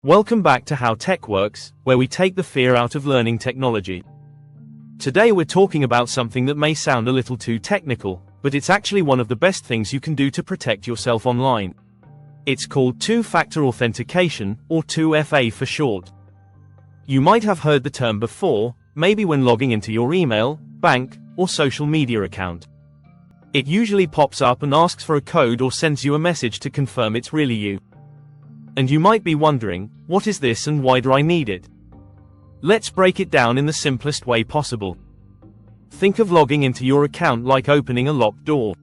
Welcome back to How Tech Works, where we take the fear out of learning technology. Today we're talking about something that may sound a little too technical, but it's actually one of the best things you can do to protect yourself online. It's called Two-Factor Authentication, or 2FA for short. You might have heard the term before, maybe when logging into your email, bank, or social media account. It usually pops up and asks for a code or sends you a message to confirm it's really you. And you might be wondering, what is this and why do I need it? Let's break it down in the simplest way possible. Think of logging into your account like opening a locked door.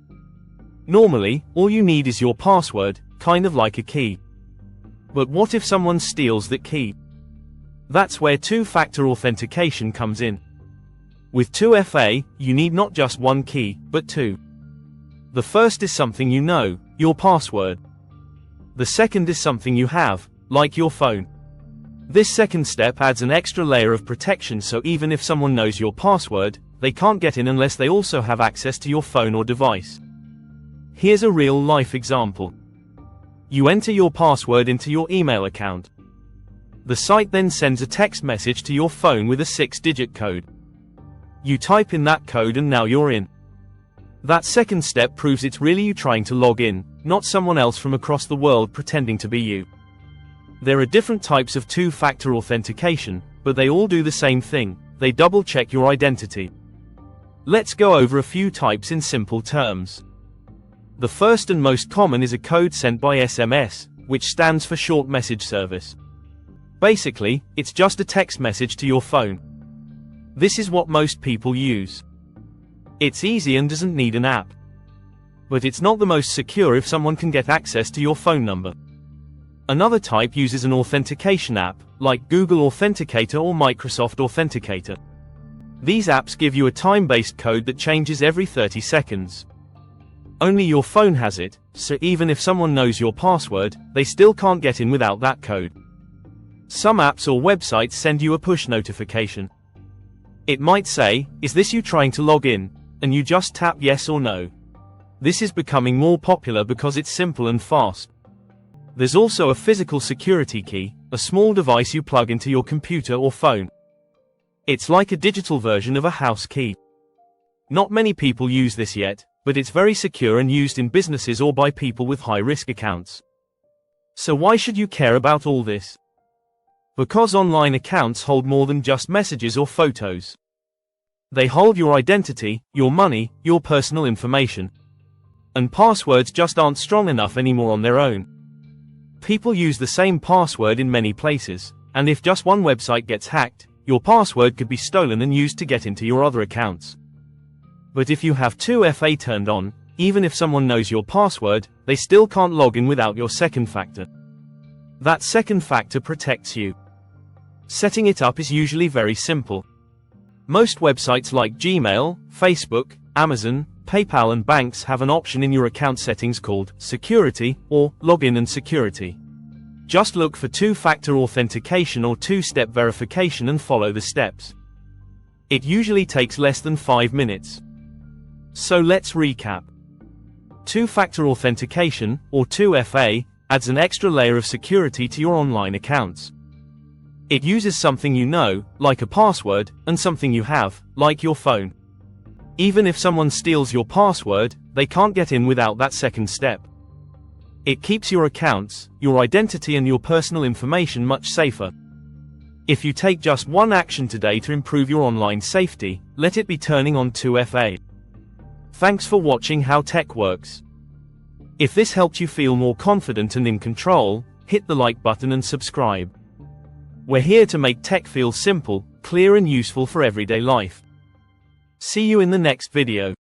Normally, all you need is your password, kind of like a key. But what if someone steals that key? That's where two-factor authentication comes in. With 2FA, you need not just one key, but two. The first is something you know, your password. The second is something you have, like your phone. This second step adds an extra layer of protection, so even if someone knows your password, they can't get in unless they also have access to your phone or device. Here's a real-life example. You enter your password into your email account. The site then sends a text message to your phone with a 6-digit code. You type in that code and now you're in. That second step proves it's really you trying to log in, not someone else from across the world pretending to be you. There are different types of two-factor authentication, but they all do the same thing: they double-check your identity. Let's go over a few types in simple terms. The first and most common is a code sent by SMS, which stands for Short Message Service. Basically, it's just a text message to your phone. This is what most people use. It's easy and doesn't need an app. But it's not the most secure if someone can get access to your phone number. Another type uses an authentication app, like Google Authenticator or Microsoft Authenticator. These apps give you a time-based code that changes every 30 seconds. Only your phone has it, so even if someone knows your password, they still can't get in without that code. Some apps or websites send you a push notification. It might say, "Is this you trying to log in?" and you just tap yes or no. This is becoming more popular because it's simple and fast. There's also a physical security key, a small device you plug into your computer or phone. It's like a digital version of a house key. Not many people use this yet, but it's very secure and used in businesses or by people with high-risk accounts. So why should you care about all this? Because online accounts hold more than just messages or photos. They hold your identity, your money, your personal information. And passwords just aren't strong enough anymore on their own. People use the same password in many places, and if just one website gets hacked, your password could be stolen and used to get into your other accounts. But if you have 2FA turned on, even if someone knows your password, they still can't log in without your second factor. That second factor protects you. Setting it up is usually very simple. Most websites like Gmail, Facebook, Amazon, PayPal and banks have an option in your account settings called Security or Login and Security. Just look for two-factor authentication or two-step verification and follow the steps. It usually takes less than 5 minutes. So let's recap. Two-factor authentication, or 2FA, adds an extra layer of security to your online accounts. It uses something you know, like a password, and something you have, like your phone. Even if someone steals your password, they can't get in without that second step. It keeps your accounts, your identity and your personal information much safer. If you take just one action today to improve your online safety, let it be turning on 2FA. Thanks for watching How Tech Works. If this helped you feel more confident and in control, hit the like button and subscribe. We're here to make tech feel simple, clear and useful for everyday life. See you in the next video.